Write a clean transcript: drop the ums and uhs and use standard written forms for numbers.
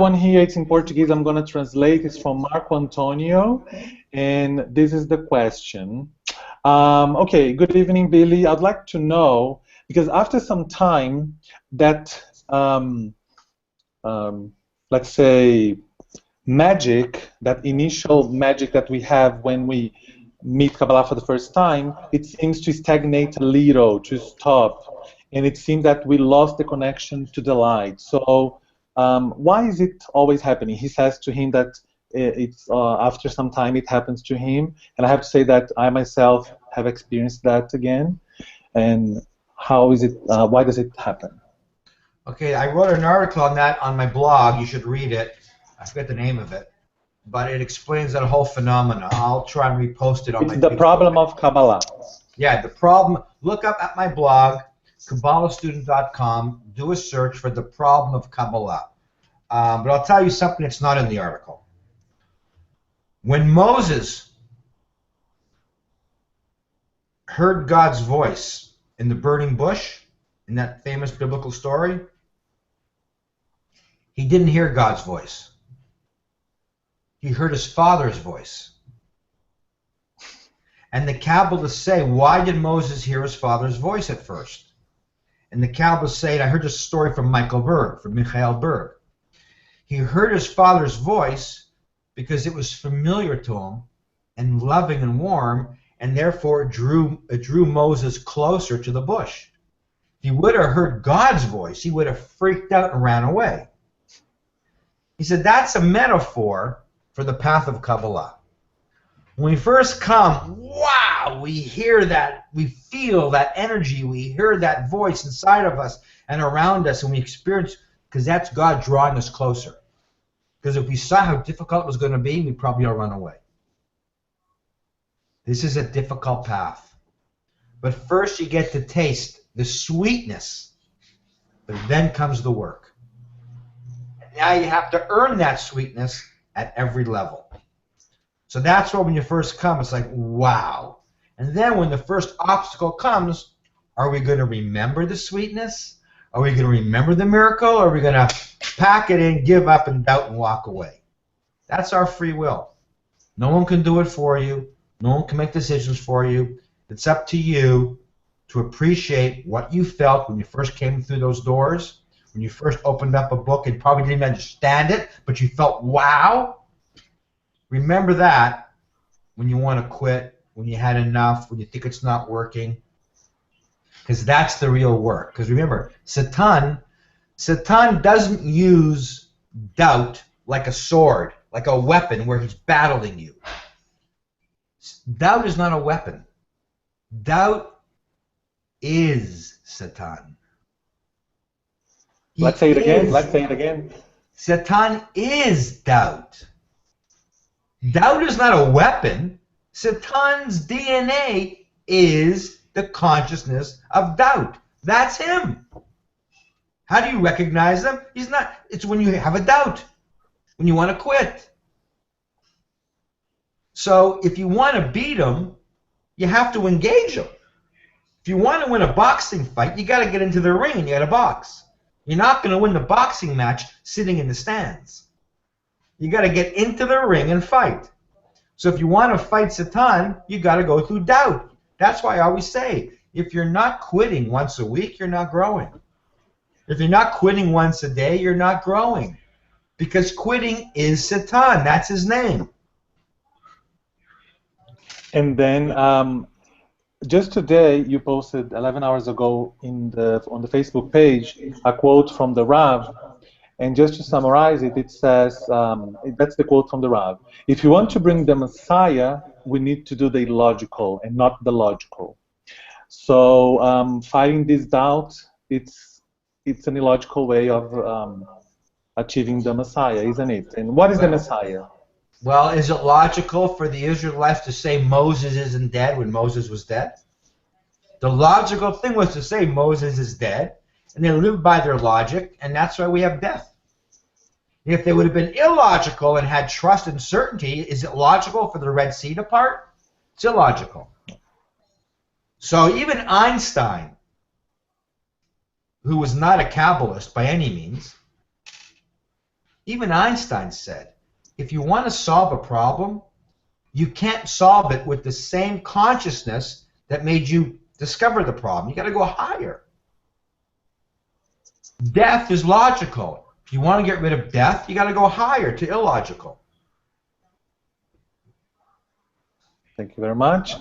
one here, it's in Portuguese, I'm going to translate. It's from Marco Antonio, and this is the question. Okay, good evening, Billy. I'd like to know, because after some time, that, let's say, magic, that initial magic that we have when we meet Kabbalah for the first time, it seems to stagnate a little, to stop, and it seems that we lost the connection to the light. So why is it always happening? He says to him that it's after some time it happens to him, and I have to say that I myself have experienced that again. And how is it? Why does it happen? Okay, I wrote an article on that on my blog. You should read it. I forget the name of it, but it explains that whole phenomena. I'll try and repost it on my. It's the problem of Kabbalah. Yeah, the problem. Look up at my blog, KabbalahStudent.com. Do a search for the problem of Kabbalah. But I'll tell you something that's not in the article. When Moses heard God's voice in the burning bush, in that famous biblical story, he didn't hear God's voice. He heard his father's voice. And the Kabbalists say, why did Moses hear his father's voice at first? And the Kabbalists say, and I heard this story from Michael Berg, from Michael Berg. He heard his father's voice because it was familiar to him and loving and warm, and therefore it drew Moses closer to the bush. If he would have heard God's voice, he would have freaked out and ran away. He said that's a metaphor for the path of Kabbalah. When we first come, wow, we hear that, we feel that energy, we hear that voice inside of us and around us, and we experience, because that's God drawing us closer. Because if we saw how difficult it was going to be, we'd probably all run away. This is a difficult path. But first you get to taste the sweetness, but then comes the work. And now you have to earn that sweetness at every level. So that's why when you first come, it's like, wow. And then when the first obstacle comes, are we going to remember the sweetness? Are we going to remember the miracle? Or are we going to pack it in, give up, and doubt and walk away? That's our free will. No one can do it for you. No one can make decisions for you. It's up to you to appreciate what you felt when you first came through those doors, when you first opened up a book and probably didn't understand it, but you felt, wow. Remember that when you want to quit, when you had enough, when you think it's not working, because that's the real work. Because remember, Satan doesn't use doubt like a sword, like a weapon where he's battling you. Doubt is not a weapon. Doubt is Satan. Let's say it again. Let's say it again. Satan is doubt. Doubt is not a weapon. Satan's DNA is the consciousness of doubt. That's him. How do you recognize him? He's not. It's when you have a doubt, when you want to quit. So if you want to beat him, you have to engage him. If you want to win a boxing fight, you got to get into the ring and you got to box. You're not going to win the boxing match sitting in the stands. You got to get into the ring and fight. So if you want to fight Satan, you got to go through doubt. That's why I always say, if you're not quitting once a week, you're not growing. If you're not quitting once a day, you're not growing. Because quitting is Satan. That's his name. And then just today, you posted 11 hours ago on the Facebook page a quote from the Rav. And just to summarize it, it says, that's the quote from the Rav. If you want to bring the Messiah, we need to do the illogical and not the logical. So fighting this doubt, it's an illogical way of achieving the Messiah, isn't it? And what is the Messiah? Well, is it logical for the Israelites to say Moses isn't dead when Moses was dead? The logical thing was to say Moses is dead, and they lived by their logic, and that's why we have death. If they would have been illogical and had trust and certainty, is it logical for the Red Sea to part? It's illogical. So even Einstein, who was not a Kabbalist by any means, Even Einstein said, if you want to solve a problem, you can't solve it with the same consciousness that made you discover the problem. You got to go higher. Death is logical. If you want to get rid of death, you got to go higher to illogical. Thank you very much.